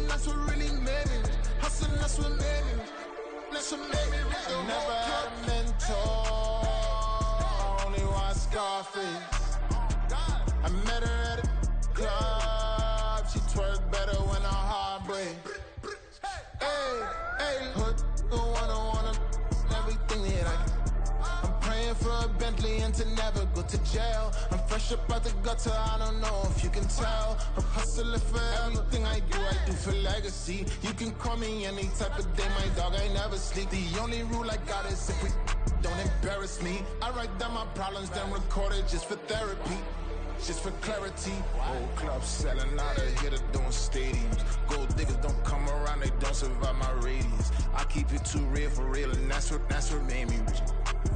that's what really made me rich. Hustling, that's what made me rich. That's what made me rich. I never had a mentor, only one Scarface. I met her at a club, she twerk better when her heart breaks. Hey, hood, wanna everything that I can. I'm praying for a Bentley and to never go to jail. I'm fresh up out the gutter, I don't know if you can tell. I'm hustling for everything I do for legacy. You can call me any type of day, my dog, I never sleep. The only rule I got is if we don't embarrass me. I write down my problems, then record it just for therapy. Just for clarity, old clubs selling out of here to doing stadiums. Gold diggers don't come around, they don't survive my radius. I keep it too real for real, and that's what made me rich.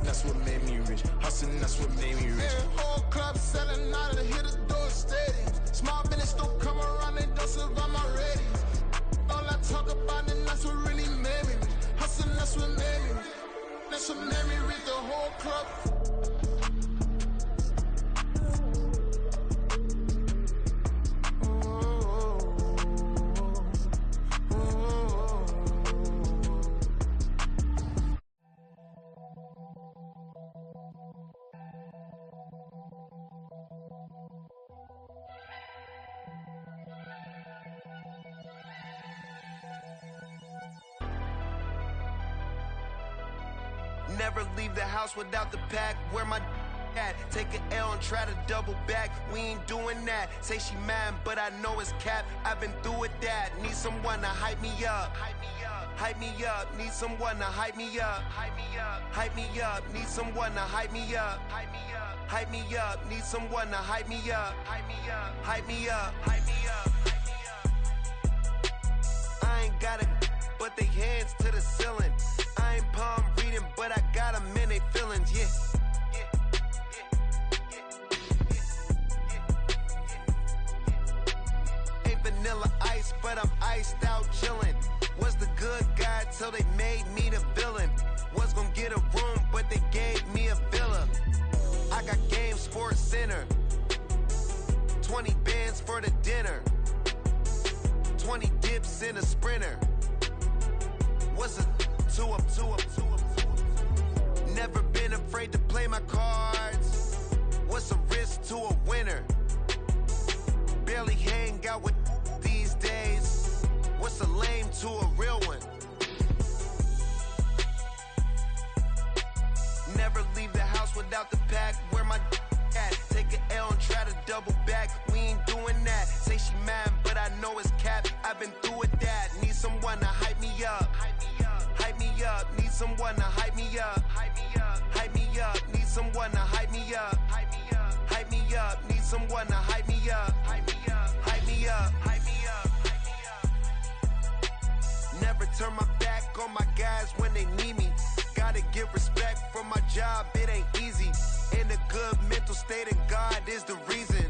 That's what made me rich. Hustling, that's what made me rich. Yeah, old clubs selling out of here to doing stadiums. Small business don't come around, they don't survive my radius. All I talk about, and that's what really made me rich. Hustling, that's what made me rich. That's what made me rich. The whole club. Never leave the house without the pack. Where my at? Take an L and try to double back. We ain't doing that. Say she mad, but I know it's cap. I've been through with that. Need someone to hype me up. Hype me up. Need someone to hype me up. Hype me up. Need someone to hype me up. Hype me up. Need someone to hype me up. Hype me up. I ain't got it, but they hands to the ceiling. I ain't palm reading, but I got them in they feelings, yeah. Ain't vanilla ice, but I'm iced out chillin'. Was the good guy till they made me the villain. Was gonna get a room, but they gave me a villa. I got game, Sports Center. 20 bands for the dinner. 20 dips in a Sprinter. What's a two up. Never been afraid to play my cards. What's a risk to a winner? Barely hang out with these days. What's a lame to a real one? Never leave the house without the pack. Where my at? Take an L and try to double back. We ain't doing that. Say she mad, but I know it's cap. I've been through with that. Need someone to hype me up. Hype me up. Need someone to hype me up. Hype me up. Need someone to hype me up. Hype me up. Need someone to hype me up. Hype me up. Never turn my back on my guys when they need me. Gotta give respect for my job, it ain't easy. In a good mental state, and God is the reason.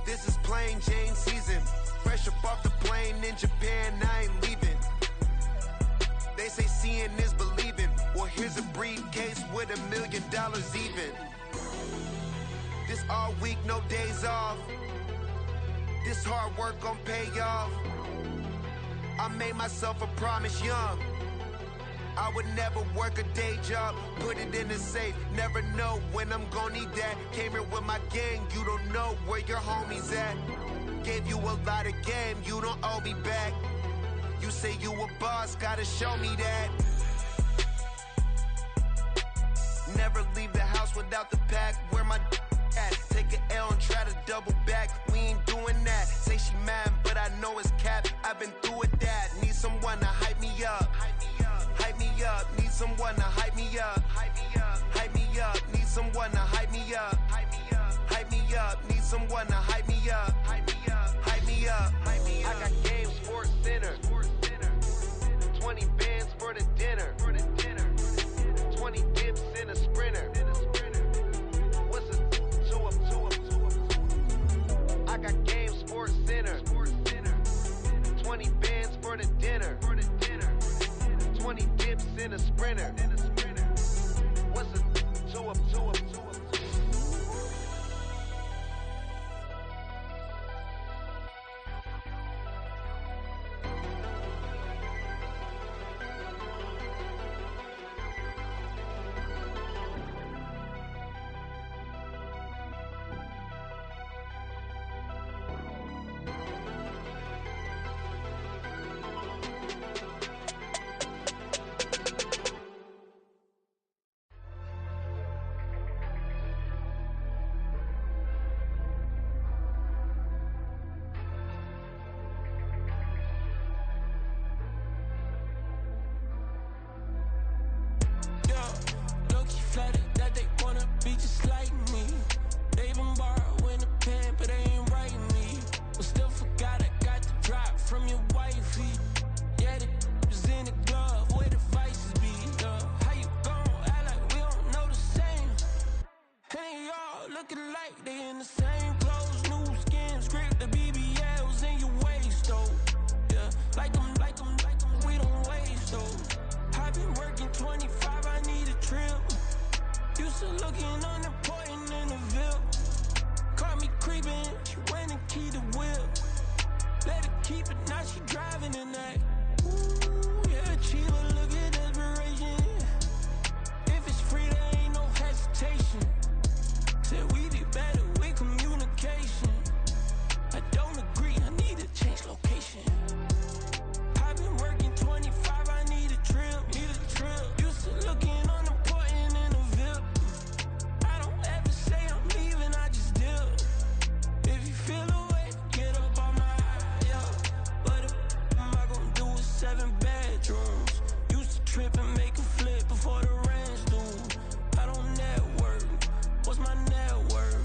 This is plain Jane season. Fresh up off the plane in Japan, I ain't leaving. They say seeing is believing. Well, here's a briefcase with $1 million even. This all week, no days off. This hard work gon' pay off. I made myself a promise young. I would never work a day job, put it in the safe. Never know when I'm gon' need that. Came here with my gang, you don't know where your homies at. Gave you a lot of game, you don't owe me back. You say you a boss, gotta show me that. Never leave the house without the pack. Where my at? Take an L and try to double back. We ain't doing that. Say she mad, but I know it's cap. I've been through with that. Need someone to hype me up. Hype me up. Need someone to hype me up. Hype me up. Need someone to hype me up. Hype me up. Need someone to hype me up. Hype me up. I got game, Sports Center. 20 bands for the dinner. 20 dips in a Sprinter. What's a two up? I got game, Sports Center. 20 bands for the dinner. 20 dips in a Sprinter. What's a two up? flooded that they wanna be just like me. They even borrow in a pen, but they ain't writing me. But still forgot I got the drop from your wifey. Yeah, the was in the glove where the vices be. How you gon' act like we don't know the same? Hey, y'all looking like they in the same clothes, new skins, grip the BBLs in your waist, though. Yeah, like them, we don't waste, though. I've been working 25, I need a trip. Used to looking unimportant in the Ville. Caught me creeping, she went and keyed the whip. Let her keep it, now she driving in that. Ooh, yeah, Chiba, look at desperation. If it's free, there ain't no hesitation. Said we be better with communication. I don't agree, I need to change location. I've been working 25, I need a trip. Used to looking unimportant in the Ville. I don't ever say I'm leaving, I just dip. If you feel away, get up on my yeah. But if am I gonna do with 7 bedrooms? Used to trip and make a flip before the rent's due. I don't network. What's my net worth?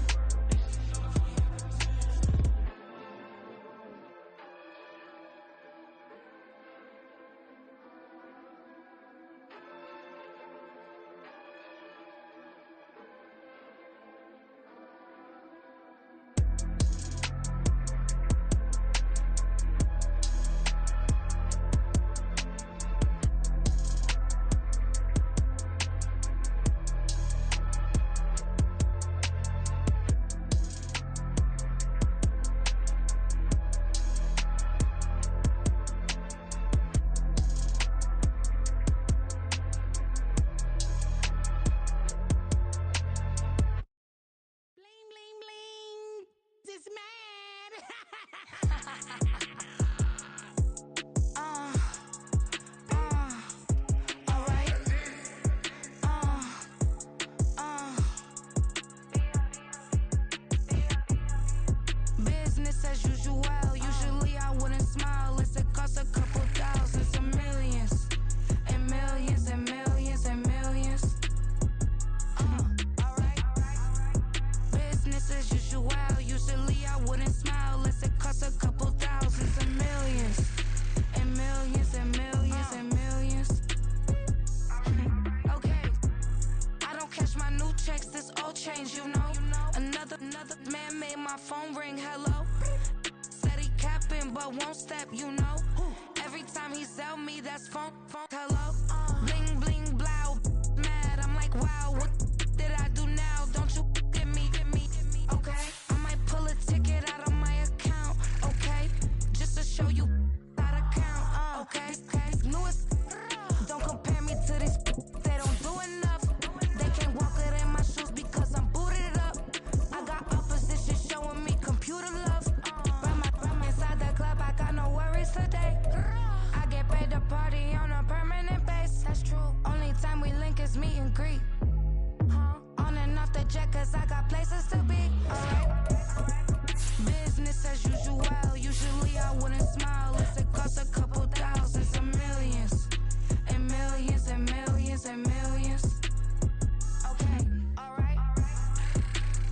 Business as usual. Usually I wouldn't smile unless it costs a couple thousands and millions. And millions and millions and millions. Alright. Business as usual. Usually I wouldn't smile unless it costs a couple thousands and millions. And millions and millions and millions. Okay. I don't cash my new checks, this old change, you know. Another man made my phone ring, hello. Said he capping but won't step, you know. Every time he sell me, that's phone, hello. Bling, bling, blow, mad, I'm like, wow, what did I do now? Don't you get me, okay? I might pull a ticket out of my account, okay? Just to show you how to count, okay? Newest, don't compare me to these, they don't do enough. They can't walk it in my shoes because I'm booted up. I got opposition showing me computer love. Run inside the club, I got no worries today. I get paid to party on a permanent base. That's true. Only time we link is meet and greet. On and off the jet, cause I got places to be. Alright. Business as usual. Usually I wouldn't smile unless it costs a couple thousands and millions. And millions and millions and millions. Okay, alright.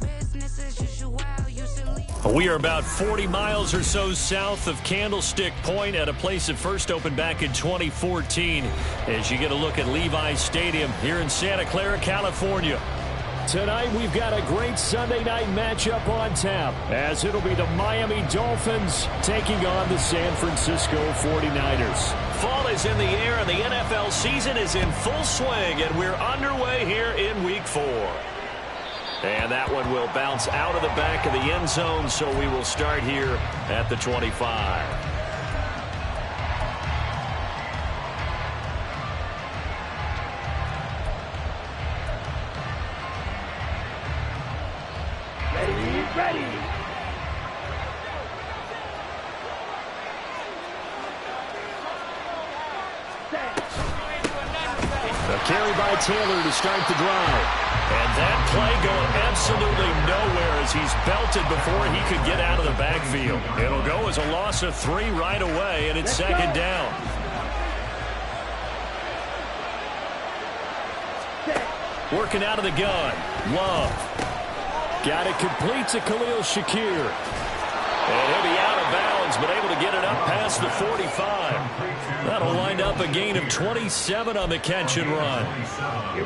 Business as usual. Usually. We are about 40 miles or so south of Candlestick Point at a place that first opened back in 2014 as you get a look at Levi's Stadium here in Santa Clara, California. Tonight we've got a great Sunday night matchup on tap as it'll be the Miami Dolphins taking on the San Francisco 49ers. Fall is in the air and the NFL season is in full swing, and we're underway here in Week 4. And that one will bounce out of the back of the end zone, so we will start here at the 25. Ready. A carry by Taylor to start the drive. And that play going absolutely nowhere as he's belted before he could get out of the backfield. It'll go as a loss of 3 right away, and it's second down. Working out of the gun. Love. Got it complete to Khalil Shakir. And he'll be out of bounds, but able to get it up past the 45. That'll wind up a gain of 27 on the catch and run.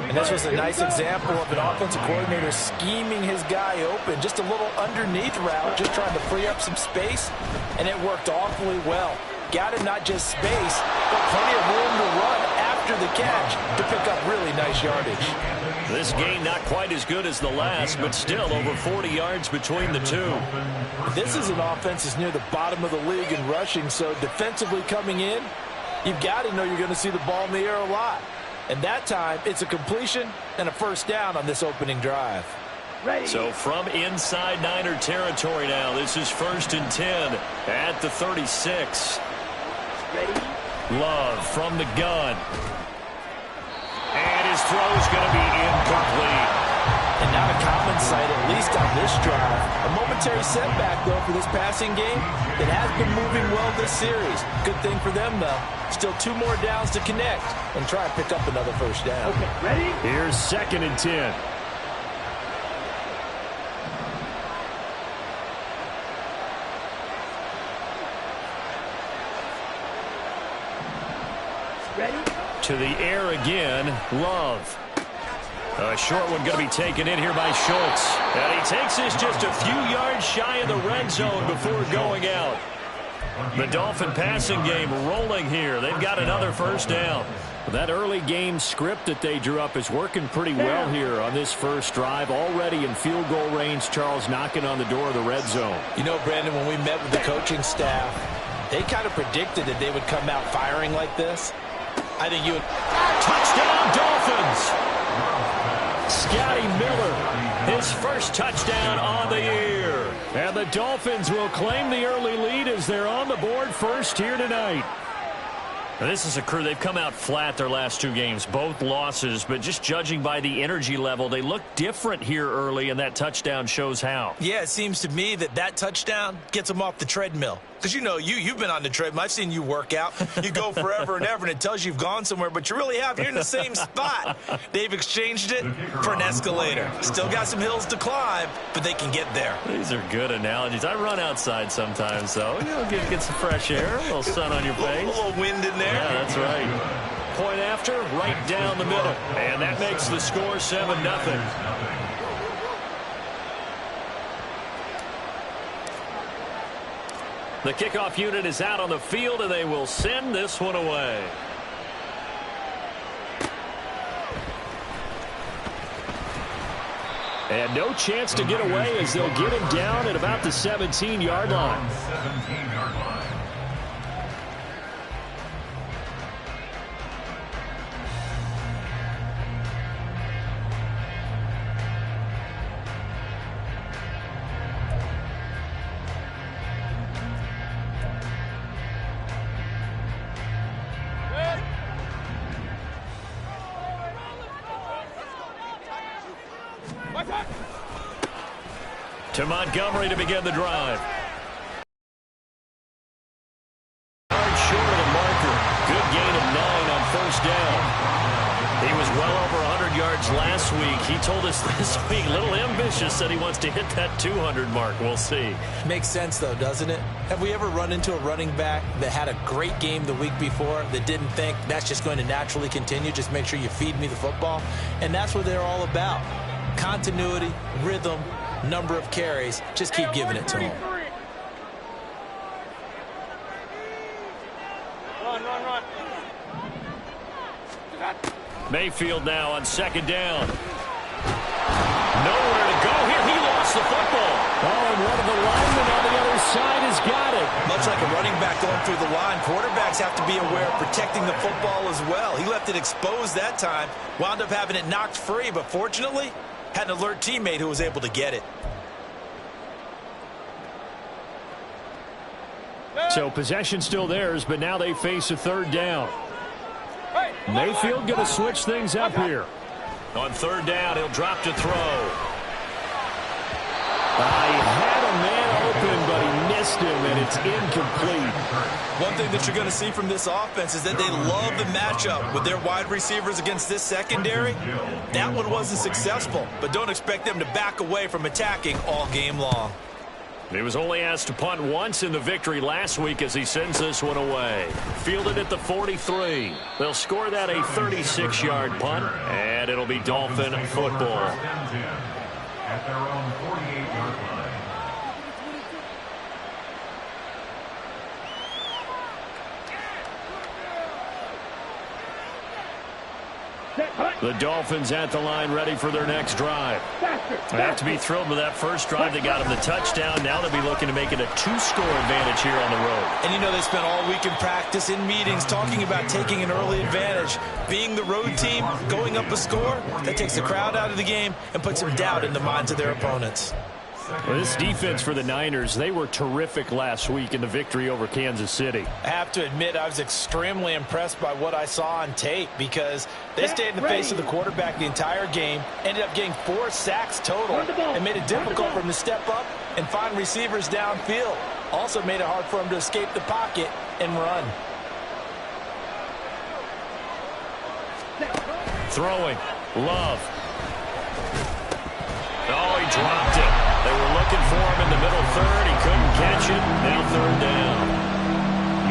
And this was a nice example of an offensive coordinator scheming his guy open. Just a little underneath route, just trying to free up some space, and it worked awfully well. Got him not just space, but plenty of room to run after the catch to pick up really nice yardage. This gain not quite as good as the last, but still over 40 yards between the two. This is an offense that's near the bottom of the league in rushing, so defensively coming in, you've got to know you're going to see the ball in the air a lot. And that time, it's a completion and a first down on this opening drive. Ready. So from inside Niner territory now, this is 1st and 10 at the 36. Ready. Love from the gun. And his throw is going to be incomplete. And not a common sight, at least on this drive. A momentary setback, though, for this passing game that has been moving well this series. Good thing for them, though. Still 2 more downs to connect and try and pick up another first down. Okay, ready? Here's 2nd and 10. Ready? To the air again, Love. A short one going to be taken in here by Schultz. And he takes this just a few yards shy of the red zone before going out. The Dolphin passing game rolling here. They've got another first down. That early game script that they drew up is working pretty well here on this first drive. Already in field goal range, Charles knocking on the door of the red zone. You know, Brandon, when we met with the coaching staff, they kind of predicted that they would come out firing like this. I think you would. Touchdown, Dolphins! Scotty Miller, his first touchdown on the year. And the Dolphins will claim the early lead as they're on the board first here tonight. Now, this is a crew, they've come out flat their last 2 games, both losses, but just judging by the energy level, they look different here early, and that touchdown shows how. Yeah, it seems to me that touchdown gets them off the treadmill. Because, you know, you've been on the treadmill. I've seen you work out. You go forever and ever, and it tells you you've gone somewhere, but you really have. You're in the same spot. They've exchanged it for an escalator. Still got some hills to climb, but they can get there. These are good analogies. I run outside sometimes, though. You know, get some fresh air, a little sun on your face. A little wind in there. Yeah, that's right. Point after, right down the middle. And that makes the score 7-0. The kickoff unit is out on the field, and they will send this one away. And no chance to get away as they'll get him down at about the 17-yard line. To Montgomery to begin the drive. Short of the marker. Good gain of 9 on first down. He was well over 100 yards last week. He told us this week, a little ambitious, said he wants to hit that 200 mark. We'll see. Makes sense, though, doesn't it? Have we ever run into a running back that had a great game the week before that didn't think that's just going to naturally continue? Just make sure you feed me the football. And that's what they're all about. Continuity, rhythm, number of carries. Just keep giving it to him. Run. Mayfield now on second down. Nowhere to go here. He lost the football. Oh, and one of the linemen on the other side has got it. Much like a running back going through the line, quarterbacks have to be aware of protecting the football as well. He left it exposed that time, wound up having it knocked free, but fortunately, had an alert teammate who was able to get it. So possession still theirs, but now they face a third down. Mayfield going to switch things up here. On third down, he'll drop to throw. He had a man open, but he missed missed him, and it's incomplete. One thing that you're going to see from this offense is that they love the matchup with their wide receivers against this secondary. That one wasn't successful, but don't expect them to back away from attacking all game long. He was only asked to punt once in the victory last week as he sends this one away. Fielded at the 43. They'll score that a 36-yard punt, and it'll be Dolphin football. At their own 48-yard line. The Dolphins at the line ready for their next drive. They have to be thrilled with that first drive. They got them the touchdown. Now they'll be looking to make it a 2-score advantage here on the road. And you know they spent all week in practice, in meetings, talking about taking an early advantage. Being the road team, going up a score, that takes the crowd out of the game and puts some doubt in the minds of their opponents. Well, this defense for the Niners, they were terrific last week in the victory over Kansas City. I have to admit, I was extremely impressed by what I saw on tape because they stayed in the face of the quarterback the entire game, ended up getting 4 sacks total, and made it difficult for him to step up and find receivers downfield. Also made it hard for him to escape the pocket and run. Throwing. Love. Oh, he dropped it. They were looking for him in the middle third. He couldn't catch it. Now third down.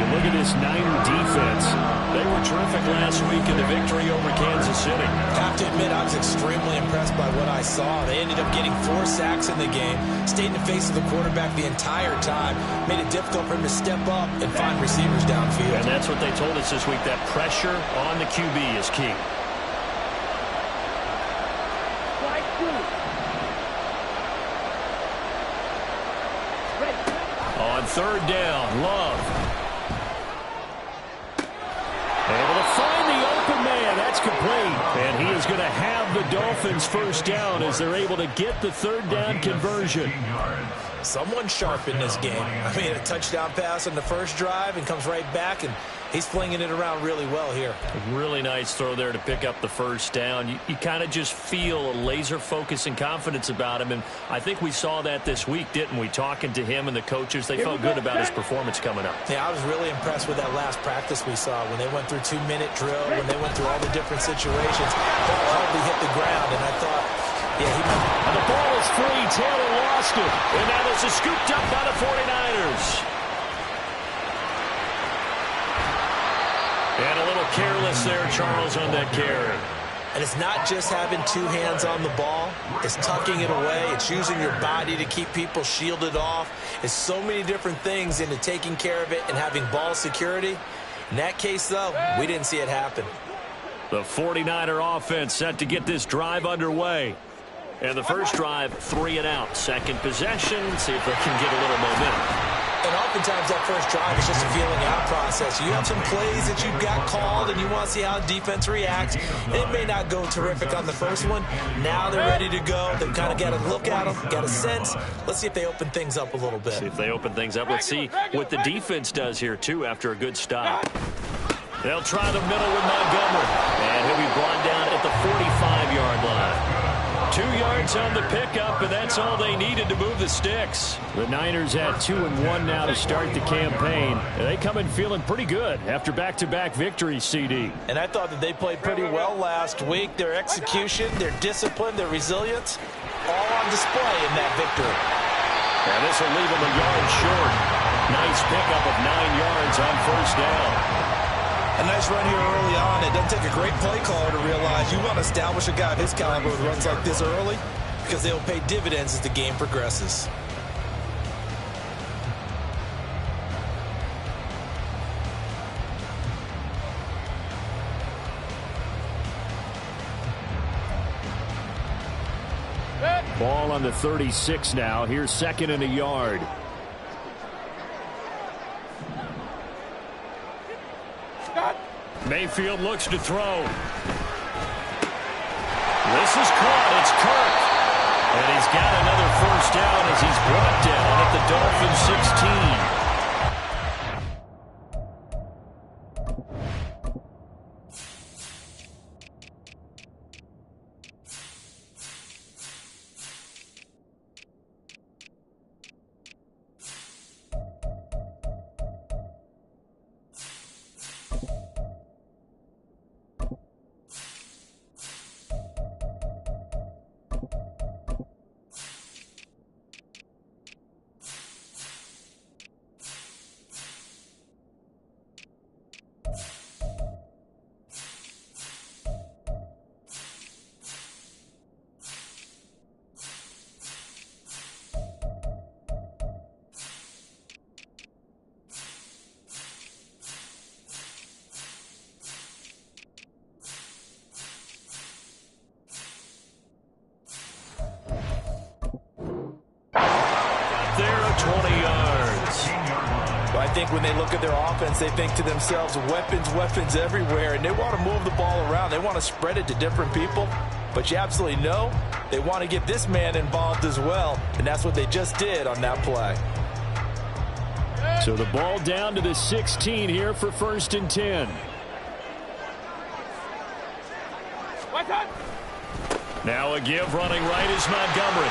You look at this Niner defense. They were terrific last week in the victory over Kansas City. I have to admit, I was extremely impressed by what I saw. They ended up getting 4 sacks in the game, stayed in the face of the quarterback the entire time, made it difficult for him to step up and find receivers downfield. And that's what they told us this week, that pressure on the QB is key. On third down, Love. Able to find the open man. That's complete. And he is going to have the Dolphins first down as they're able to get the third down conversion. Someone sharp in this game. I mean, a touchdown pass on the first drive and comes right back, and he's flinging it around really well here. A really nice throw there to pick up the first down. You kind of just feel a laser focus and confidence about him, and I think we saw that this week, didn't we? Talking to him and the coaches, they felt good about his performance coming up. Yeah, I was really impressed with that last practice we saw when they went through 2-minute drill, when they went through all the different situations. Ball hardly hit the ground, and I thought, yeah, he might. And the ball is free. Taylor lost it. And now this is scooped up by the 49ers. And a little careless there, Charles, on that carry. And it's not just having 2 hands on the ball. It's tucking it away. It's using your body to keep people shielded off. It's so many different things into taking care of it and having ball security. In that case, though, we didn't see it happen. The 49er offense set to get this drive underway. And the first drive, 3 and out. Second possession, see if they can get a little momentum. And oftentimes that first drive is just a feeling out process. You have some plays that you've got called and you want to see how the defense reacts. It may not go terrific on the first one. Now they're ready to go. They've kind of got to look at them, got a sense. Let's see if they open things up a little bit. See if they open things up. Let's see what the defense does here, too, after a good stop. They'll try the middle with Montgomery. And he'll be brought down at the 45-yard line. 2 yards on the pickup, and that's all they needed to move the sticks. The Niners at 2-1 now to start the campaign. And they come in feeling pretty good after back-to-back victories, CD. And I thought that they played pretty well last week. Their execution, their discipline, their resilience, all on display in that victory. And this will leave them a yard short. Nice pickup of 9 yards on first down. A nice run here early on. It doesn't take a great play caller to realize you want to establish a guy of his caliber who runs like this early because they'll pay dividends as the game progresses. Ball on the 36 now. Here's second and a yard. Mayfield looks to throw. This is caught. It's Kirk. And he's got another first down as he's brought down at the Dolphins 16. think when they look at their offense, they think to themselves, weapons, weapons everywhere, and they want to move the ball around. They want to spread it to different people, but you absolutely know they want to get this man involved as well, and that's what they just did on that play. So the ball down to the 16 here for 1st and 10. Now a give running right is Montgomery.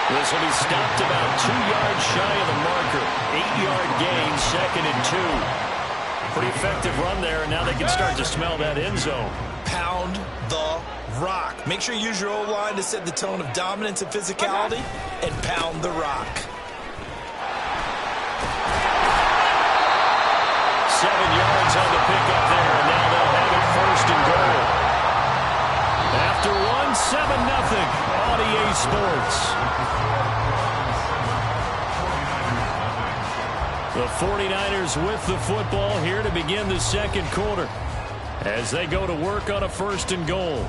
This will be stopped about 2 yards shy of the marker. 8-yard gain, 2nd and 2. Pretty effective run there, and now they can start to smell that end zone. Pound the rock. Make sure you use your O-line to set the tone of dominance and physicality, and pound the rock. 7 yards on the pickup there, and now they'll have it 1st and goal. After 1, 7-0 on EA Sports. The 49ers with the football here to begin the 2nd quarter as they go to work on a 1st and goal.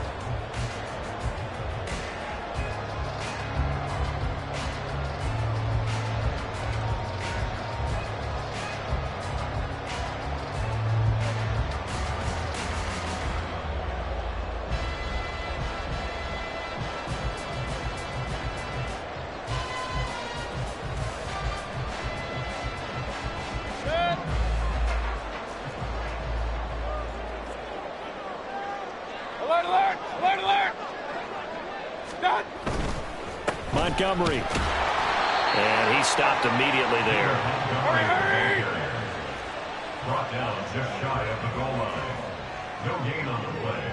Montgomery. And he stopped immediately there. Brought down just shy of the goal line. No gain on the play.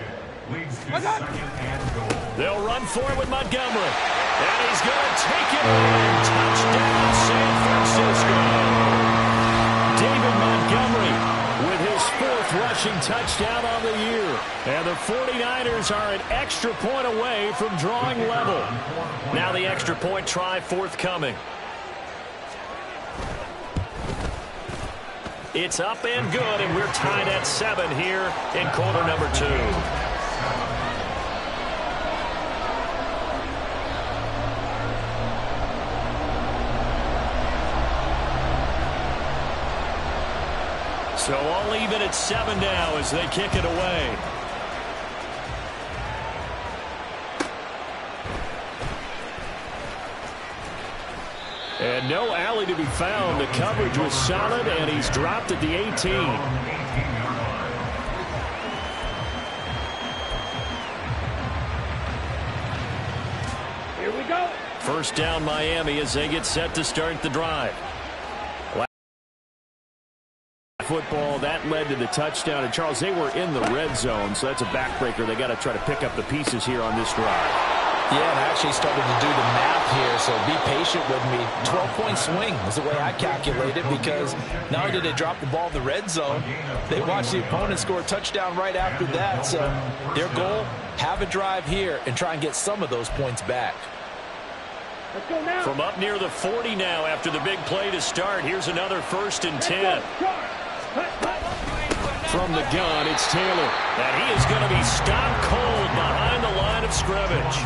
Leads to 2nd and goal. They'll run for it with Montgomery. And he's going to take it in. Touchdown, San Francisco. David Montgomery with his 4th rushing touchdown on the year. And the 49ers are an extra point away from drawing level. Now the extra point try forthcoming. It's up and good, and we're tied at 7 here in quarter number 2. So all even at 7 now as they kick it away. And no alley to be found. The coverage was solid, and he's dropped at the 18. Here we go. 1st down Miami as they get set to start the drive. Football, that led to the touchdown. And, Charles, they were in the red zone, so that's a backbreaker. They got to try to pick up the pieces here on this drive. Yeah, and I actually started to do the math here, so be patient with me. 12-point swing is the way I calculate it, because not only did they drop the ball in the red zone, they watched the opponent score a touchdown right after that. So their goal, have a drive here and try and get some of those points back. Let's go now. From up near the 40 now after the big play to start, here's another 1st and 10. From the gun, it's Taylor. And he is going to be stopped cold behind the line of scrimmage.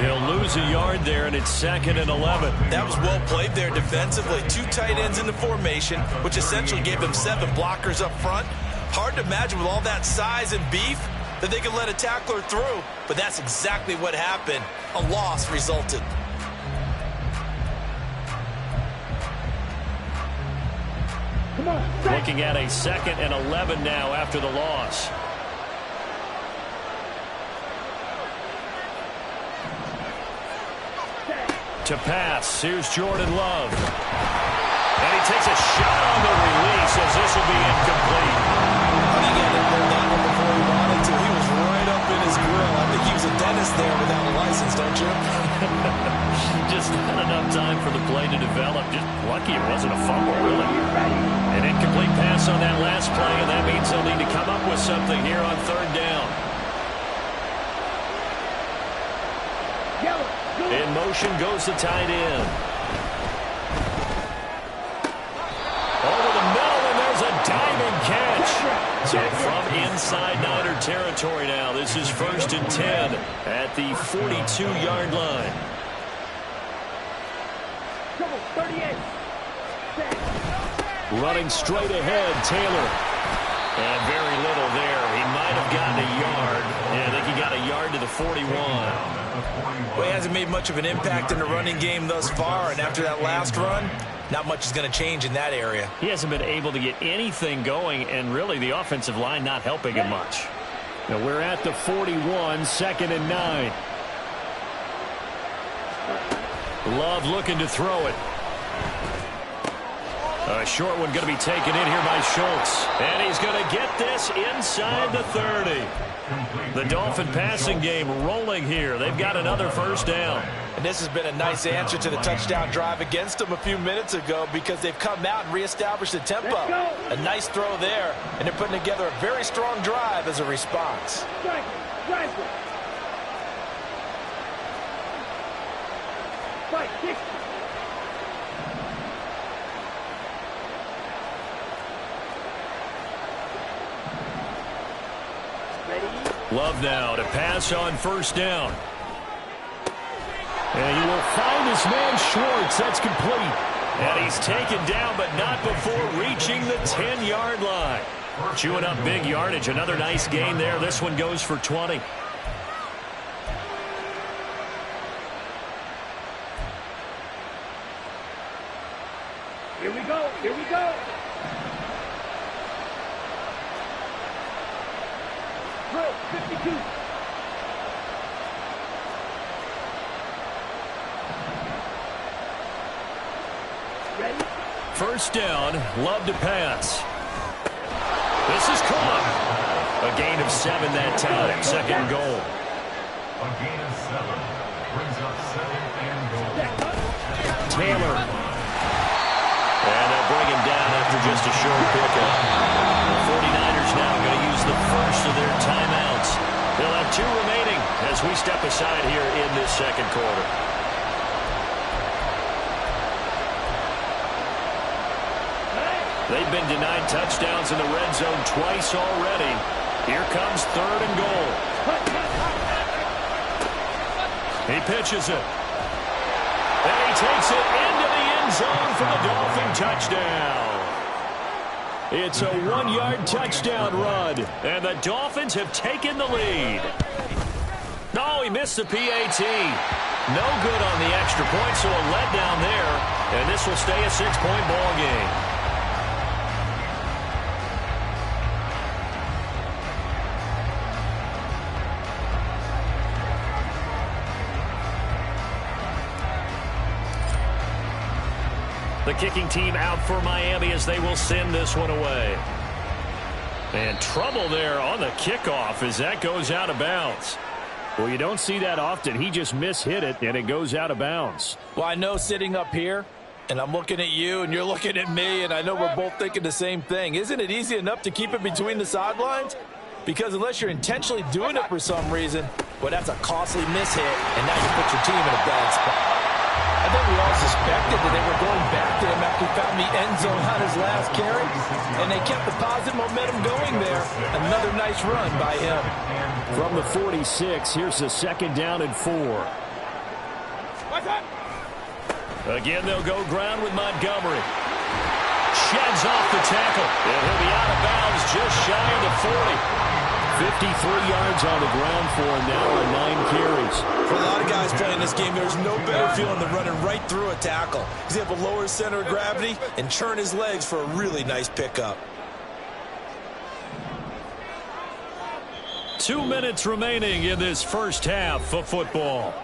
He'll lose a yard there, and it's 2nd and 11. That was well played there defensively. 2 tight ends in the formation, which essentially gave them 7 blockers up front. Hard to imagine with all that size and beef that they could let a tackler through, but that's exactly what happened. A loss resulted. Looking at a 2nd and 11 now after the loss. To pass, here's Jordan Love. And he takes a shot on the release as this will be incomplete. I think he had to pull that one before he wanted to. He was right up in his grill. I think he was a dentist there without a license, don't you? Just not enough time for the play to develop. Just lucky it wasn't a fumble, really. An incomplete pass on that last play, and that means they'll need to come up with something here on 3rd down. In motion goes the tight end. Over the middle, and there's a diving catch. So from inside Niner territory now, this is 1st and 10 at the 42-yard line. 38. Running straight ahead, Taylor. And very little there. He might have gotten a yard. Yeah, I think he got a yard to the 41. Well, he hasn't made much of an impact in the running game thus far, and after that last run, not much is going to change in that area. He hasn't been able to get anything going, and really the offensive line not helping him much. Now we're at the 41, 2nd and 9. Love looking to throw it. A short one going to be taken in here by Schultz. And he's going to get this inside the 30. The Dolphin passing game rolling here. They've got another first down. And this has been a nice answer to the touchdown drive against them a few minutes ago because they've come out and reestablished the tempo. A nice throw there, and they're putting together a very strong drive as a response. Strike. Fight, 60. Love now to pass on first down. And he will find his man Schwartz. That's complete. And he's taken down, but not before reaching the 10-yard line. Chewing up big yardage. Another nice gain there. This one goes for 20. Here we go. 52. Ready? First down, Love to pass. This is caught. A gain of 7 that time. 2nd goal. A gain of 7 brings up 2nd and goal. Taylor. And they'll bring him down after just a short pickup. The 49ers now going to use the first of their timeouts. They'll have 2 remaining as we step aside here in this second quarter. They've been denied touchdowns in the red zone twice already. Here comes 3rd and goal. He pitches it. And he takes it into the end zone for the Dolphin touchdown. It's a 1-yard touchdown run, and the Dolphins have taken the lead. No, he missed the PAT. No good on the extra point, so a letdown there, and this will stay a 6-point ball game. The kicking team out for Miami as they will send this one away. And trouble there on the kickoff as that goes out of bounds. Well, you don't see that often. He just mishit it, and it goes out of bounds. Well, I know sitting up here, and I'm looking at you, and you're looking at me, and I know we're both thinking the same thing. Isn't it easy enough to keep it between the sidelines? Because unless you're intentionally doing it for some reason, well, that's a costly mishit, and now you put your team in a bad spot. I think we all suspected that they were going back to him after he found the end zone on his last carry, and they kept the positive momentum going there. Another nice run by him. From the 46, here's a 2nd down and 4. Again, they'll go ground with Montgomery. Sheds off the tackle, and he'll be out of bounds just shy of the 40. 53 yards on the ground for him now on 9 carries. For a lot of guys playing this game, there's no better feeling than running right through a tackle. He's able to lower his center of gravity and churn his legs for a really nice pickup. 2 minutes remaining in this first half of football.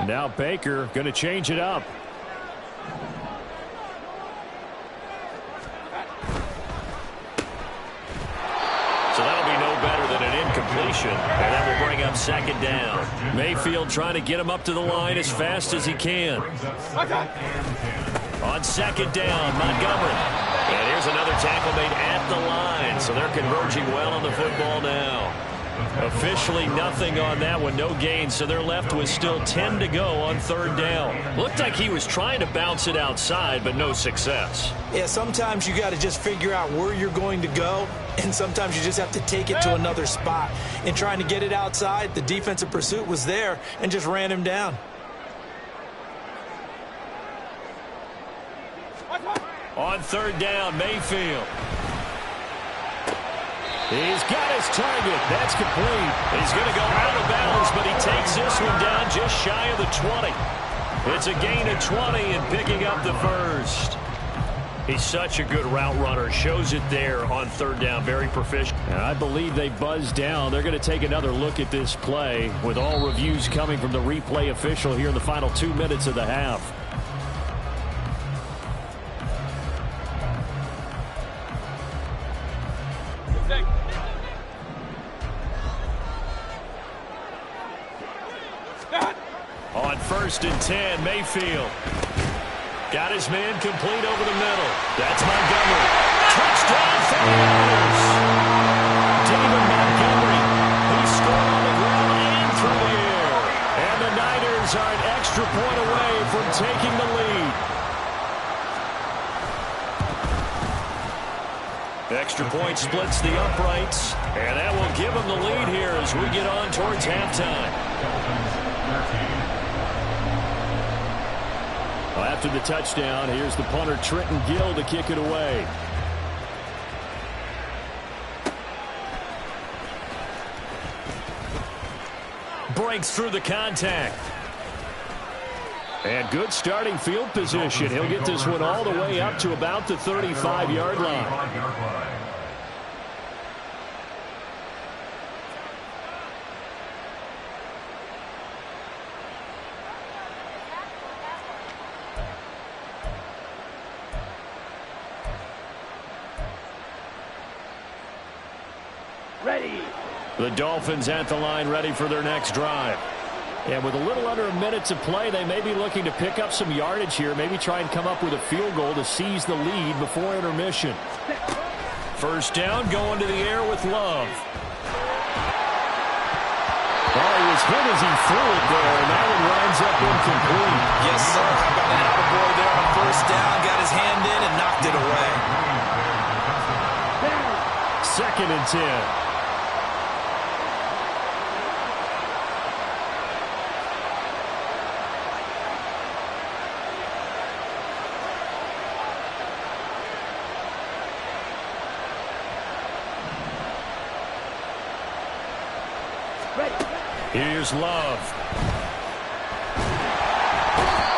Now Baker going to change it up. So that'll be no better than an incompletion. And that will bring up 2nd down. Mayfield trying to get him up to the line as fast as he can. On 2nd down, Montgomery. And here's another tackle made at the line. So they're converging well on the football now. Officially nothing on that one, no gain, so they're left with still 10 to go on third down. Looked like he was trying to bounce it outside, but no success. Yeah, sometimes you got to just figure out where you're going to go, and sometimes you just have to take it to another spot. In trying to get it outside, the defensive pursuit was there and just ran him down. On third down, Mayfield. He's got his target. That's complete. He's going to go out of bounds, but he takes this one down just shy of the 20. It's a gain of 20 and picking up the first. He's such a good route runner. Shows it there on third down. Very proficient. And I believe they buzzed down. They're going to take another look at this play with all reviews coming from the replay official here in the final 2 minutes of the half. On 1st and 10, Mayfield. Got his man complete over the middle. That's Montgomery. Touchdown, 49ers. David Montgomery. He scored on the ground and through the air. And the Niners are an extra point away from taking the lead. Extra point splits the uprights. And that will give them the lead here as we get on towards halftime. After the touchdown, here's the punter, Trenton Gill, to kick it away. Breaks through the contact. And good starting field position. He'll get this one all the way up to about the 35-yard line. Ready. The Dolphins at the line, ready for their next drive. And with a little under a minute to play, they may be looking to pick up some yardage here, maybe try and come up with a field goal to seize the lead before intermission. First down, going to the air with Love. Oh, he was hit as he threw it there, and that one winds up incomplete. Yes, sir. Got an attaboy there on first down, got his hand in and knocked it away. 2nd and 10. Here's Love.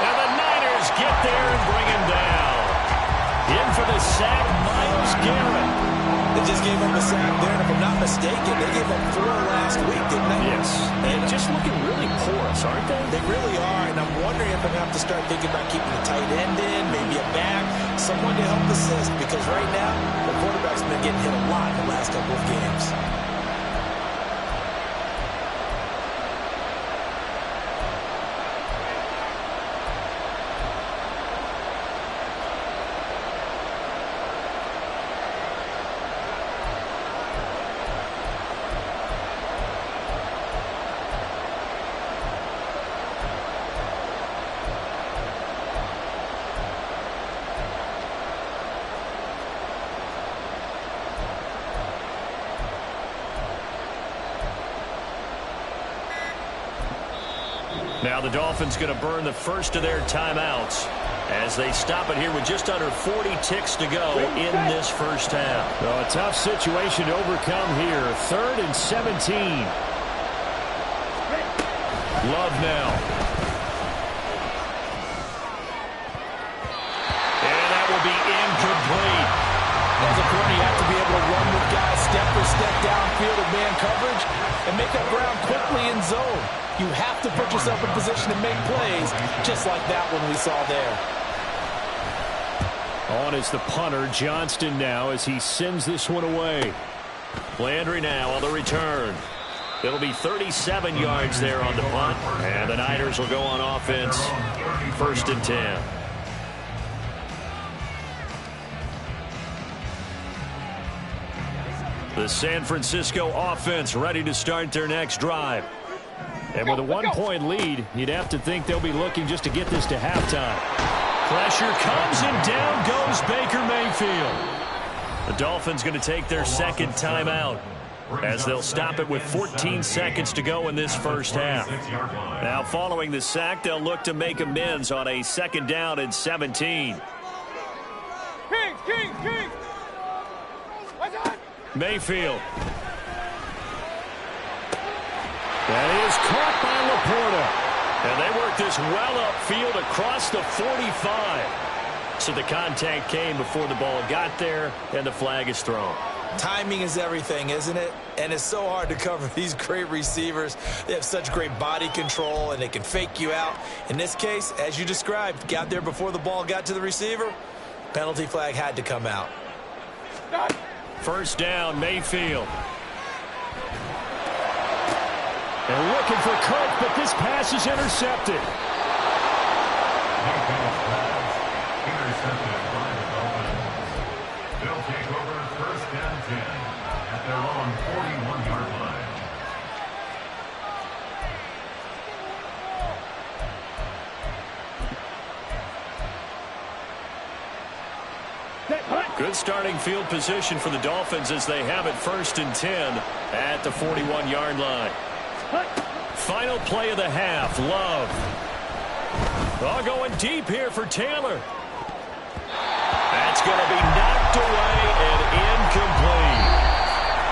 And the Niners get there and bring him down. In for the sack, Myles Garrett. They just gave up a sack there, and if I'm not mistaken, they gave up 4 last week, didn't they? Yes. And just looking really porous, aren't they? They really are, and I'm wondering if I'm going to have to start thinking about keeping the tight end in, maybe a back, someone to help assist, because right now, the quarterback's been getting hit a lot in the last couple of games. Now the Dolphins going to burn the first of their timeouts as they stop it here with just under 40 ticks to go in this first half. Well, a tough situation to overcome here. 3rd and 17. Love now. And that will be incomplete. As a corner, you have to be able to run with guys step for step downfield in man coverage and make up ground quickly in zone. You have to put yourself in position to make plays, just like that one we saw there. On is the punter, Johnston now, as he sends this one away. Landry now on the return. It'll be 37 yards there on the punt, and the Niners will go on offense. 1st and 10. The San Francisco offense ready to start their next drive. And with a one-point lead, you'd have to think they'll be looking just to get this to halftime. Pressure comes, and down goes Baker Mayfield. The Dolphins going to take their second timeout as they'll stop it with 14 seconds to go in this first half. Now, following the sack, they'll look to make amends on a 2nd down and 17. Kings! Mayfield. That is caught by Laporta. And they work this well upfield across the 45. So the contact came before the ball got there, and the flag is thrown. Timing is everything, isn't it? And it's so hard to cover these great receivers. They have such great body control, and they can fake you out. In this case, as you described, got there before the ball got to the receiver. Penalty flag had to come out. First down, Mayfield. And looking for Cook, but this pass is intercepted. Intercepted by the Dolphins. They'll take over 1st and 10 at their own 41-yard line. Good starting field position for the Dolphins as they have it 1st and 10 at the 41-yard line. Final play of the half, Love. All going deep here for Taylor. That's going to be knocked away and incomplete.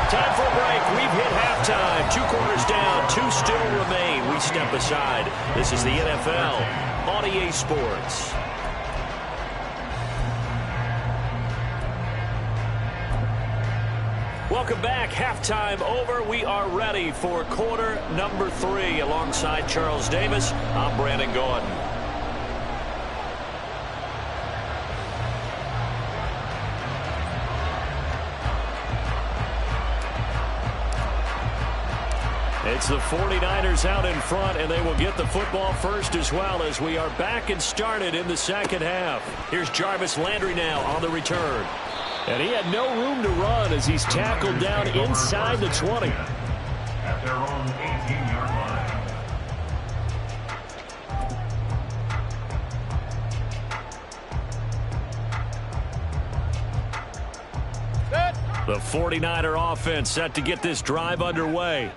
Time for a break. We've hit halftime. 2 quarters down, 2 still remain. We step aside. This is the NFL on EA Sports. Welcome back. Halftime over. We are ready for quarter number 3. Alongside Charles Davis, I'm Brandon Gordon. It's the 49ers out in front, and they will get the football first as well as we are back and started in the second half. Here's Jarvis Landry now on the return. And he had no room to run as he's tackled down inside the 20. At their own 18-yard line. The 49er offense set to get this drive underway.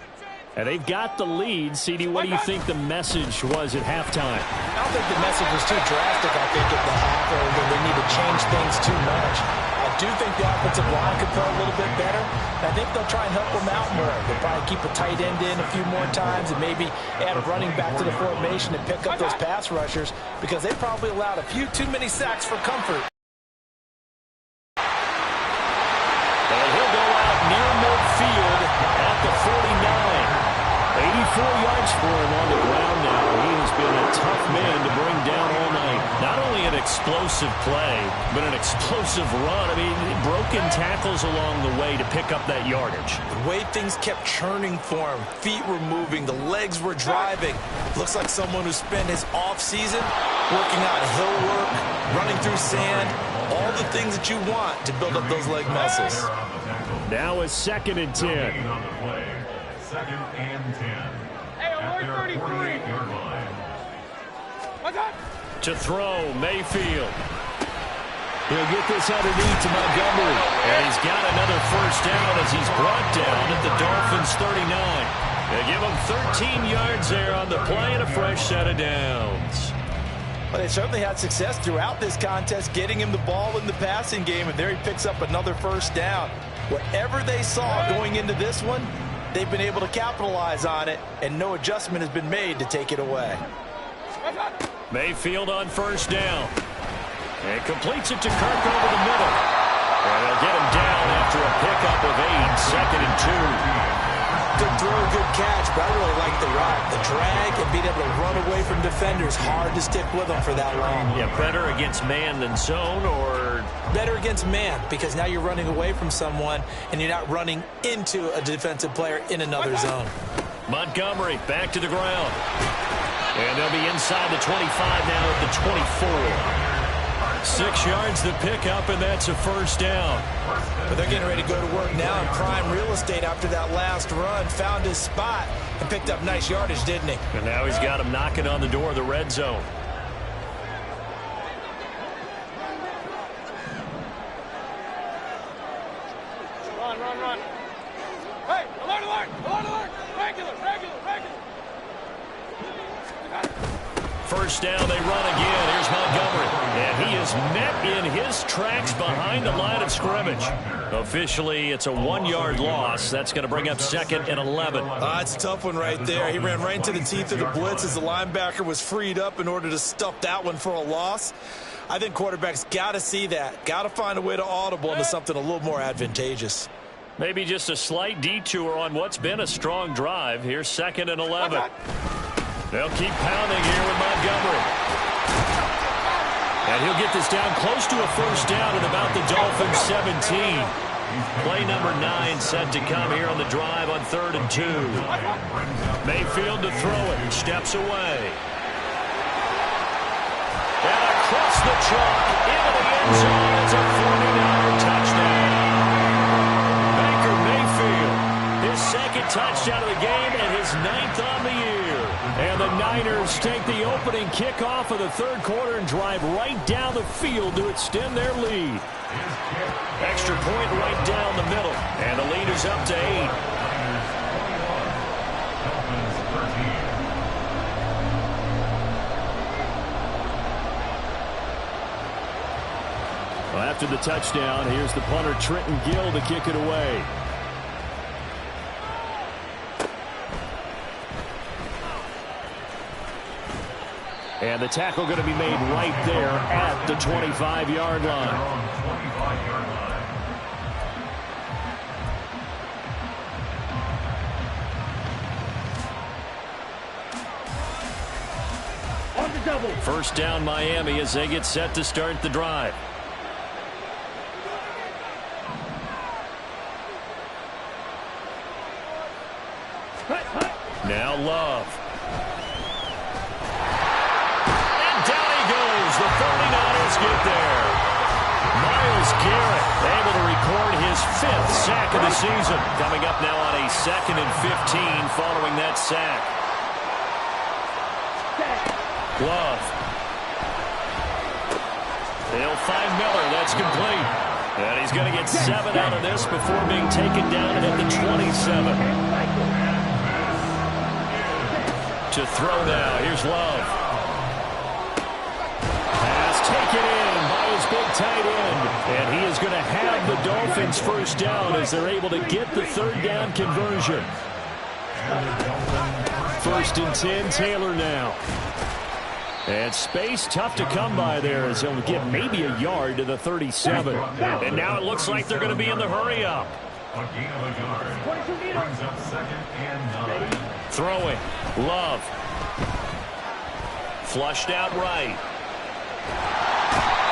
And they've got the lead. CD, what do you think the message was at halftime? I don't think the message was too drastic, I think, at the half, or that they need to change things too much. I do think the offensive line could play a little bit better. I think they'll try and help them out more. They'll probably keep a tight end in a few more times and maybe add a running back to the formation and pick up those pass rushers because they probably allowed a few too many sacks for comfort. And he'll go out near midfield at the 49. 84 yards for him on the ground now. He has been a tough man to bring down all night. Not only an explosive play, but an explosive run. I mean, broken tackles along the way to pick up that yardage. The way things kept churning for him, feet were moving, the legs were driving. Looks like someone who spent his off-season working on hill work, running through sand, all the things that you want to build up those leg muscles. Now it's 2nd and 10. 2nd and 10. Hey, at their 48-yard line. To throw, Mayfield. He'll get this underneath to Montgomery. And he's got another first down as he's brought down at the Dolphins' 39. They give him 13 yards there on the play and a fresh set of downs. Well, they certainly had success throughout this contest, getting him the ball in the passing game, and there he picks up another first down. Whatever they saw going into this one, they've been able to capitalize on it, and no adjustment has been made to take it away. Mayfield on first down. And completes it to Kirk over the middle. And they'll get him down after a pickup of 8, 2nd and 2. Good throw, good catch, but I really like the route. The drag and being able to run away from defenders, hard to stick with them for that long. Yeah, better against man than zone, or? Better against man, because now you're running away from someone and you're not running into a defensive player in another zone. Montgomery back to the ground. And they'll be inside the 25 now at the 24. 6 yards to pick up, and that's a first down. But they're getting ready to go to work now in prime real estate after that last run. Found his spot and picked up nice yardage, didn't he? And now he's got him knocking on the door of the red zone. Run. Hey, alert. Regular. First down, they run again. Here's Montgomery. And he is met in his tracks behind the line of scrimmage. Officially, it's a 1-yard loss. That's going to bring up 2nd and 11. It's a tough one right there. He ran right into the teeth of the blitz as the linebacker was freed up in order to stuff that one for a loss. I think quarterbacks got to see that. Got to find a way to audible into something a little more advantageous. Maybe just a slight detour on what's been a strong drive. Here's 2nd and 11. They'll keep pounding here with Montgomery. And he'll get this down close to a first down at about the Dolphins' 17. Play number 9 set to come here on the drive on 3rd and 2. Mayfield to throw it. He steps away. And across the chalk into the end zone. It's a 49er touchdown. Baker Mayfield, his 2nd touchdown of the game and his 9th on the year. And the Niners take the opening kickoff of the 3rd quarter and drive right down the field to extend their lead. Extra point right down the middle. And the lead is up to 8. Well, after the touchdown, here's the punter Trenton Gill to kick it away. And the tackle going to be made right there at the 25-yard line. On the double. First down Miami as they get set to start the drive. Now Love. The 49ers get there. Myles Garrett able to record his 5th sack of the season. Coming up now on a 2nd and 15 following that sack. Love. They'll find Miller. That's complete. And he's going to get 7 out of this before being taken down at the 27. To throw now. Here's Love. Taken in by his big tight end. And he is going to have the Dolphins first down as they're able to get the 3rd down conversion. 1st and 10, Taylor now. And space tough to come by there as he'll get maybe a yard to the 37. And now it looks like they're going to be in the hurry up. Throwing. Love. Flushed out right.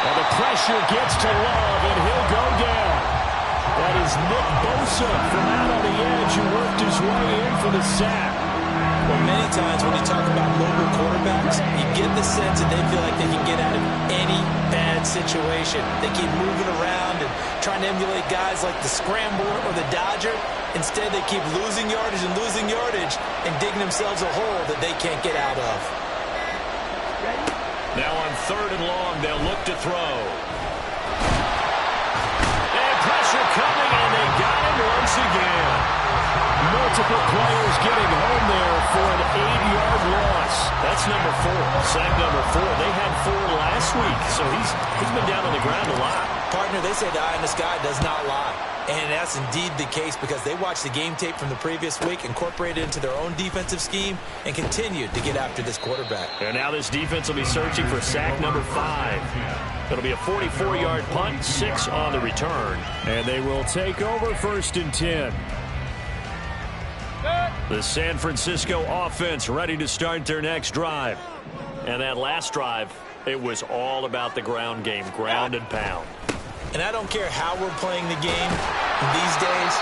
And the pressure gets to Love, and he'll go down. That is Nick Bosa from out on the edge who worked his way in for the sack. Well, many times when you talk about mobile quarterbacks, you get the sense that they feel like they can get out of any bad situation. They keep moving around and trying to emulate guys like the Scrambler or the Dodger. Instead, they keep losing yardage and digging themselves a hole that they can't get out of. Now on 3rd and long, they'll look to throw. And pressure coming, and they got him once again. Multiple players getting home there for an 8-yard loss. That's number 4, sack number 4. They had 4 last week, so he's been down on the ground a lot. Partner, they say the eye in the sky does not lie. And that's indeed the case because they watched the game tape from the previous week, incorporated it into their own defensive scheme, and continued to get after this quarterback. And now this defense will be searching for sack number 5. It'll be a 44-yard punt, 6 on the return. And they will take over 1st and 10. The San Francisco offense ready to start their next drive. And that last drive, it was all about the ground game, ground and pound. And I don't care how we're playing the game these days,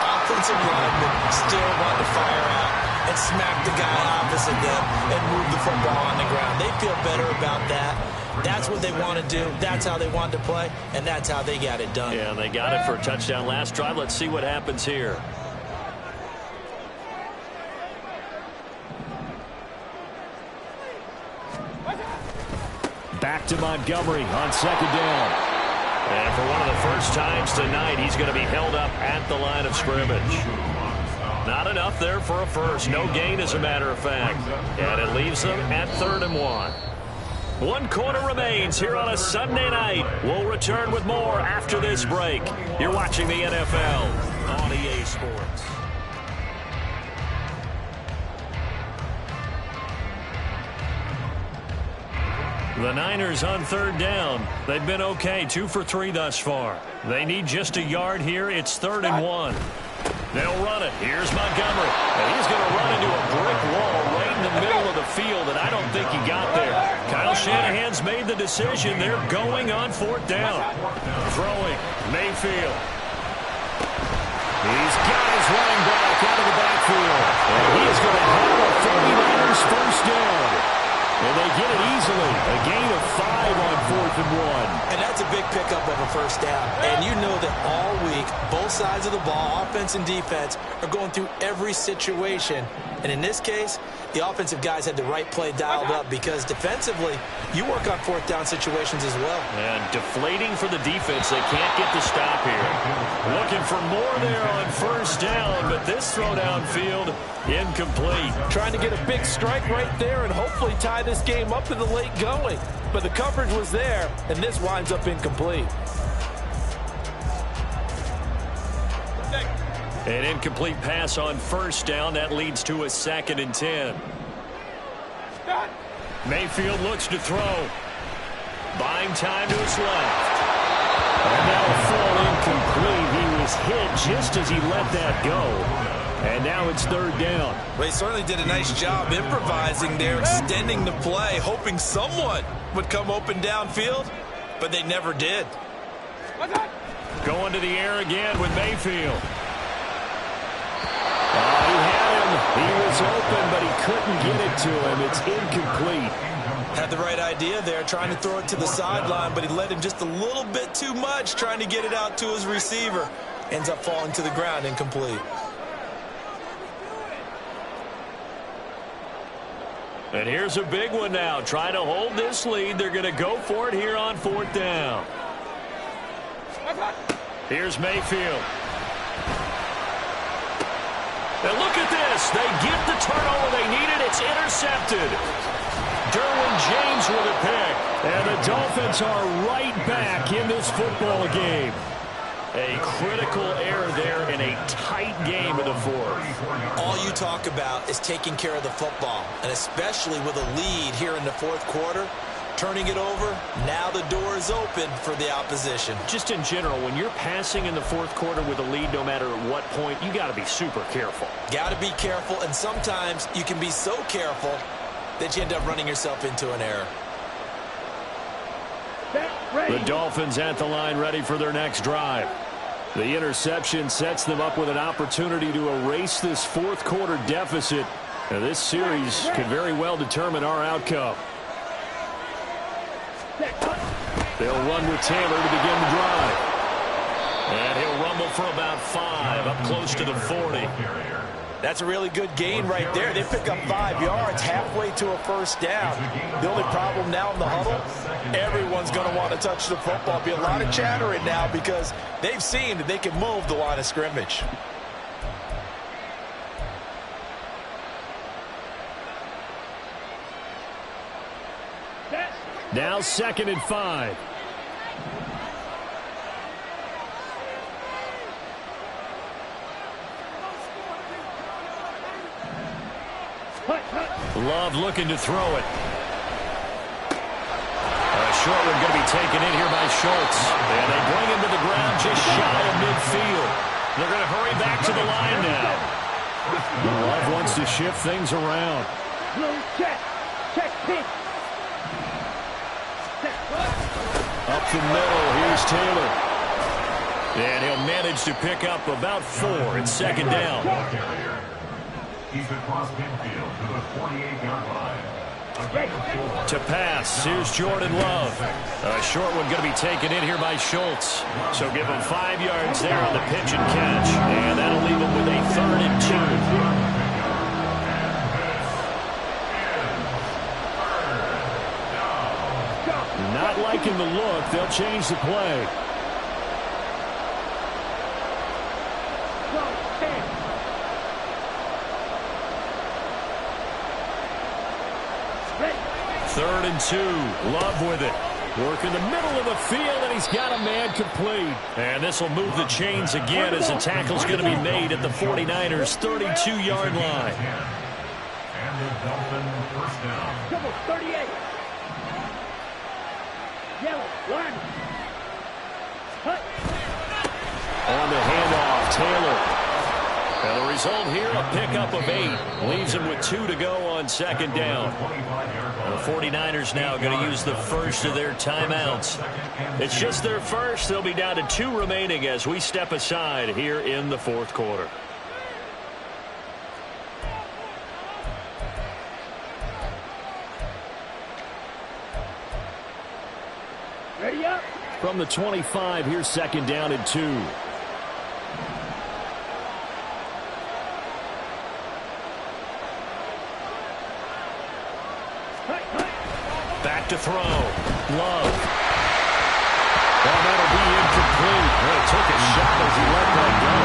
offensive linemen still want to fire out and smack the guy opposite them and move the football on the ground. They feel better about that That's what they want to do. That's how they want to play, and that's how they got it done. Yeah, they got it for a touchdown last drive. Let's see what happens here. Back to Montgomery on second down. And for one of the first times tonight, he's going to be held up at the line of scrimmage. Not enough there for a first. No gain, as a matter of fact. And it leaves them at 3rd and 1. 1 quarter remains here on a Sunday night. We'll return with more after this break. You're watching the NFL on EA Sports. The Niners on 3rd down. They've been okay, 2 for 3 thus far. They need just a yard here. It's 3rd and 1. They'll run it. Here's Montgomery. And he's going to run into a brick wall right in the middle of the field, and I don't think he got there. Kyle Shanahan's made the decision. They're going on 4th down. Throwing. Mayfield. He's got his running back out of the backfield. And he is going to have a 49ers first down. And they get it easily. A gain of 5 on 4th and 1. And that's a big pickup of a first down. And you know that all week, both sides of the ball, offense and defense, are going through every situation. And in this case, the offensive guys had the right play dialed up because defensively, you work on 4th down situations as well. And deflating for the defense. They can't get the stop here. Looking for more there on 1st down, but this throw downfield, incomplete. Trying to get a big strike right there and hopefully tie this game up in the late going. But the coverage was there, and this winds up incomplete. An incomplete pass on 1st down. That leads to a 2nd and 10. Mayfield looks to throw. Buying time to his left. And that'll fall incomplete. He was hit just as he let that go. And now it's 3rd down. Well, he certainly did a nice job improvising there, extending the play, hoping someone would come open downfield, but they never did. Going to the air again with Mayfield. He had him. He was open, but he couldn't get it to him. It's incomplete. Had the right idea there, trying to throw it to the sideline, but he let him just a little bit too much, trying to get it out to his receiver. Ends up falling to the ground, incomplete. And here's a big one now. Trying to hold this lead. They're going to go for it here on 4th down. Here's Mayfield. And look at this. They get the turnover they needed. It's intercepted. Derwin James with a pick. And the Dolphins are right back in this football game. A critical error there in a tight game in the 4th. All you talk about is taking care of the football, and especially with a lead here in the 4th quarter. Turning it over, now the door is open for the opposition. Just in general, when you're passing in the 4th quarter with a lead, no matter at what point, you got to be super careful. Got to be careful, and sometimes you can be so careful that you end up running yourself into an error. The Dolphins at the line, ready for their next drive. The interception sets them up with an opportunity to erase this 4th quarter deficit. Now, this series could very well determine our outcome. They'll run with Taylor to begin the drive. And he'll rumble for about 5, up close to the 40. That's a really good gain right there. They pick up 5 yards halfway to a first down. The only problem now in the huddle, everyone's going to want to touch the football. Be a lot of chattering now because they've seen that they can move the line of scrimmage. Now 2nd and 5. Love looking to throw it. A short one going to be taken in here by Schultz. And they bring him to the ground just shy of midfield. They're going to hurry back to the line now. Love wants to shift things around. Up the middle, here's Taylor. And he'll manage to pick up about 4. It's 2nd down. He's across midfield to the 48-yard line. To pass, here's Jordan Love. A short one going to be taken in here by Schultz. So give him 5 yards there on the pitch and catch. And that'll leave him with a 3rd and 2. Not liking the look. They'll change the play. Third and 2. Love with it. Work in the middle of the field, and he's got a man complete. And this will move the chains again as the tackle's going to be made at the 49ers' 32-yard line. And the Dolphin first down. Double 38. Yellow, line. Cut. On the handoff, Taylor. And the result here, a pickup of 8. Leaves him with 2 to go on 2nd down. The 49ers now going to use the first of their timeouts. It's just their first. They'll be down to 2 remaining as we step aside here in the 4th quarter. Ready up. From the 25, here's 2nd down and 2. Back to throw. Love. Well, that'll be incomplete. Well, he took a shot as he let that go.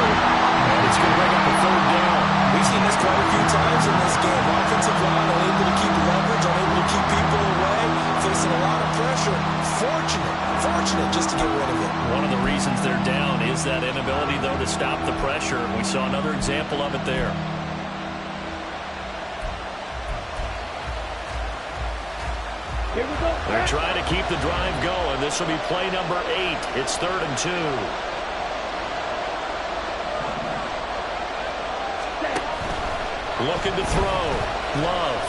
And it's going to bring up a 3rd down. We've seen this quite a few times in this game. Offensive line unable to keep leverage, unable to keep people away, facing a lot of pressure. Fortunate just to get rid of it. One of the reasons they're down is that inability, though, to stop the pressure. We saw another example of it there. Here we go. They're trying to keep the drive going. This will be play number 8. It's 3rd and 2. Looking to throw. Love.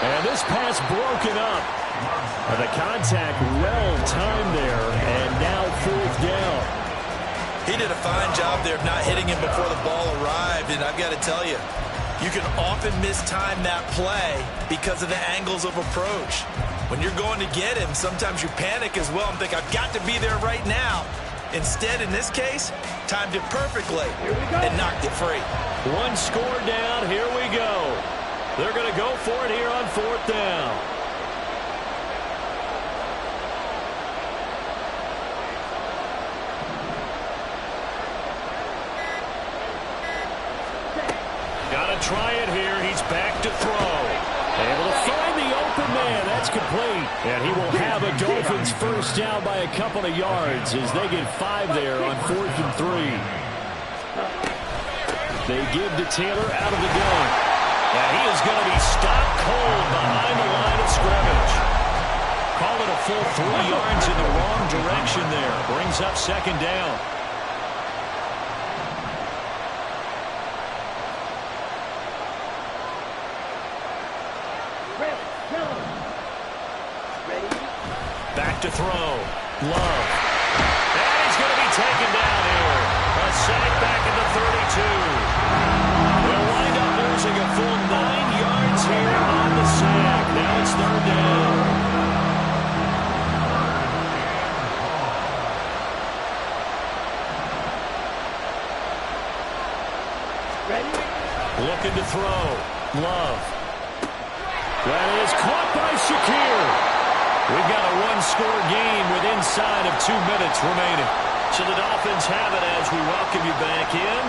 And this pass broken up. The contact well timed there. And now 4th down. He did a fine job there of not hitting him before the ball arrived. And I've got to tell you, you can often mistime that play because of the angles of approach. When you're going to get him, sometimes you panic as well and think, I've got to be there right now. Instead, in this case, timed it perfectly and knocked it free. 1 score down. Here we go. They're going to go for it here on 4th down. Got to try it here. He's back to throw. Able to find the open man. That's complete. And he will have a Dolphins first down by a couple of yards as they get 5 there on 4th and 3. They give to Taylor out of the gun. And he is going to be stopped cold behind the line of scrimmage. Call it a full 3 yards in the wrong direction there. Brings up 2nd down. Back to throw. Love. And he's going to be taken down here. A sack back at the 32. They'll wind up losing a full 9 yards here on the sack. Now it's 3rd down. Looking to throw. Love. That is caught by Shakir. We've got a 1-score game with inside of 2 minutes remaining. So the Dolphins have it as we welcome you back in.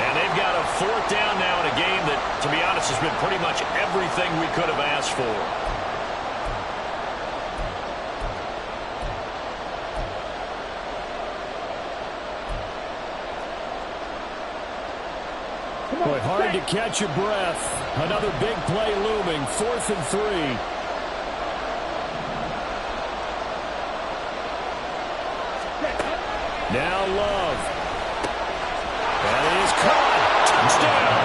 And they've got a 4th down now in a game that, to be honest, has been pretty much everything we could have asked for. Boy, hard to catch your breath. Another big play looming. 4th and 3. Now Love. That is caught. Touchdown.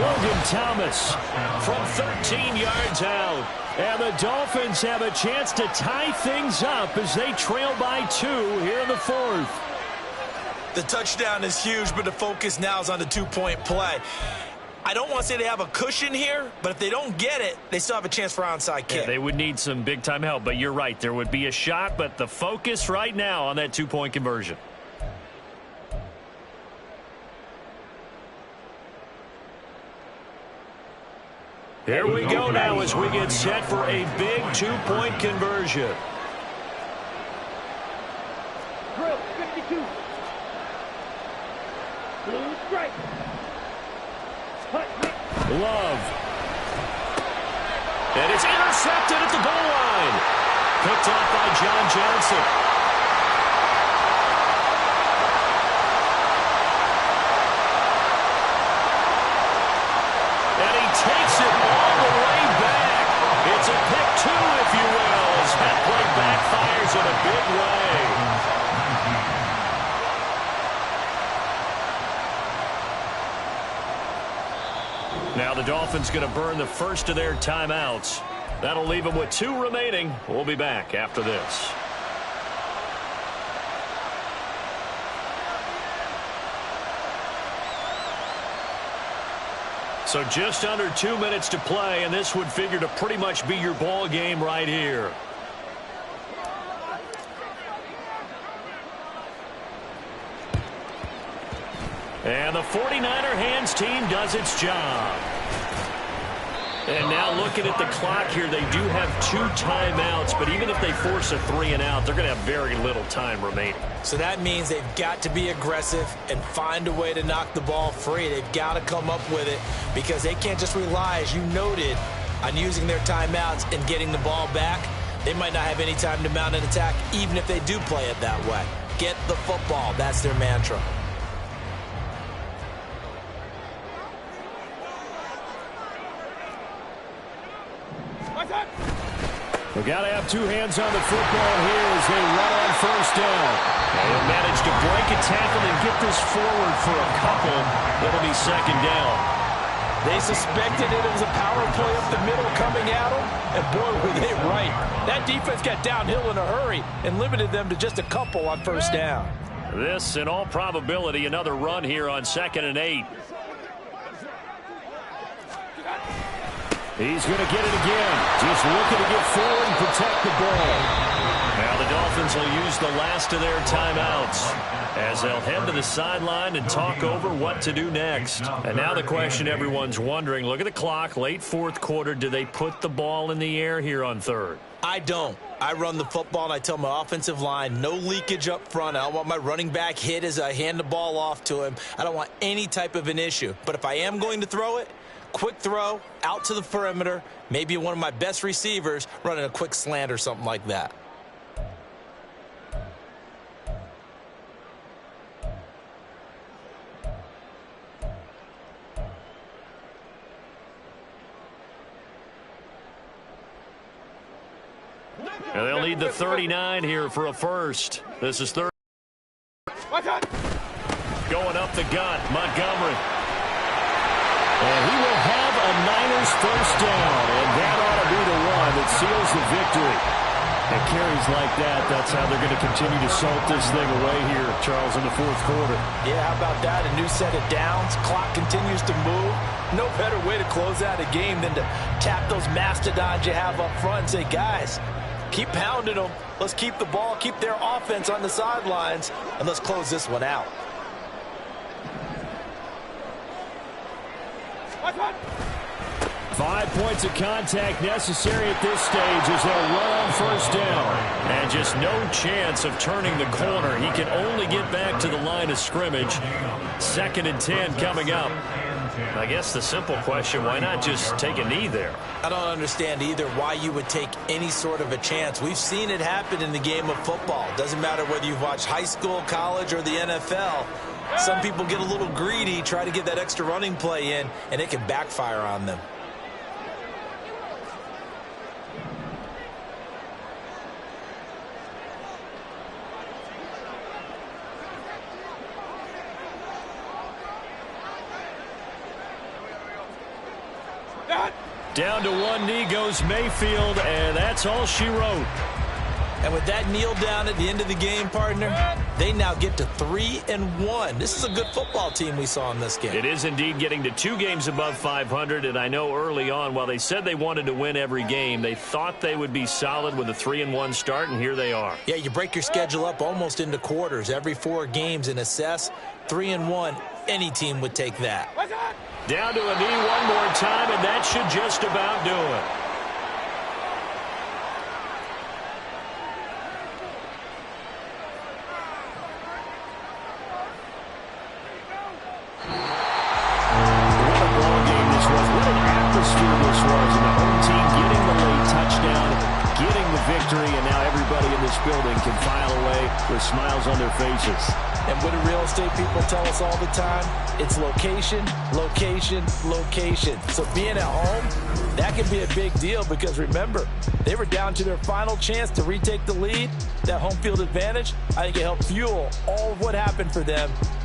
Logan Thomas from 13 yards out. And the Dolphins have a chance to tie things up as they trail by 2 here in the 4th. The touchdown is huge, but the focus now is on the 2-point play. I don't want to say they have a cushion here, but if they don't get it, they still have a chance for onside kick. Yeah, they would need some big-time help, but you're right. There would be a shot, but the focus right now on that two-point conversion. Here we go now as we get set for a big two-point conversion. Drill 52. Blue strike. Love. And it's intercepted at the goal line. Picked off by John Johnson. And he takes it all the way back. It's a pick two, if you will, as that play backfires in a big way. Now the Dolphins going to burn the first of their timeouts. That'll leave them with 2 remaining. We'll be back after this. So just under 2 minutes to play, and this would figure to pretty much be your ball game right here. And the 49er hands team does its job. And now looking at the clock here, they do have 2 timeouts, but even if they force a 3 and out, they're going to have very little time remaining. So that means they've got to be aggressive and find a way to knock the ball free. They've got to come up with it because they can't just rely, as you noted, on using their timeouts and getting the ball back. They might not have any time to mount an attack, even if they do play it that way. Get the football. That's their mantra. We've got to have 2 hands on the football here as they run on first down. And he'll manage to break a tackle and get this forward for a couple. It'll be second down. They suspected it was a power play up the middle coming at them, and boy, were they right. That defense got downhill in a hurry and limited them to just a couple on first down. This, in all probability, another run here on 2nd and 8. He's going to get it again. Just looking to get forward and protect the ball. Now the Dolphins will use the last of their timeouts as they'll head to the sideline and talk over what to do next. And now the question everyone's wondering, look at the clock, late 4th quarter. Do they put the ball in the air here on 3rd? I don't. I run the football, and I tell my offensive line, no leakage up front. I don't want my running back hit as I hand the ball off to him. I don't want any type of an issue. But if I am going to throw it, quick throw, out to the perimeter, maybe one of my best receivers running a quick slant or something like that. And they'll need the 39 here for a first. This is 3rd. Going up the gut, Montgomery. And he will have a Niners first down, and that ought to be the one that seals the victory. And carries like that, that's how they're going to continue to salt this thing away here, Charles, in the 4th quarter. Yeah, how about that? A new set of downs. Clock continues to move. No better way to close out a game than to tap those mastodons you have up front and say, guys, keep pounding them. Let's keep the ball, keep their offense on the sidelines, and let's close this one out. 5 points of contact necessary at this stage as they'll run on first down. And just no chance of turning the corner. He can only get back to the line of scrimmage. 2nd and 10 coming up. I guess the simple question, why not just take a knee there? I don't understand either why you would take any sort of a chance. We've seen it happen in the game of football. Doesn't matter whether you've watched high school, college, or the NFL. Some people get a little greedy, try to get that extra running play in, and it can backfire on them. Down to one knee goes Mayfield, and that's all she wrote. And with that kneel down at the end of the game, partner, they now get to 3-1. This is a good football team we saw in this game. It is indeed getting to 2 games above 500, and I know early on, while they said they wanted to win every game, they thought they would be solid with a 3-1 start, and here they are. Yeah, you break your schedule up almost into quarters, every 4 games, and assess 3-1. Any team would take that. Down to a knee one more time, and that should just about do it. Victory, and now everybody in this building can file away with smiles on their faces. And what do real estate people tell us all the time? It's location, location, location. So being at home, that can be a big deal because remember, they were down to their final chance to retake the lead. That home field advantage, I think it helped fuel all of what happened for them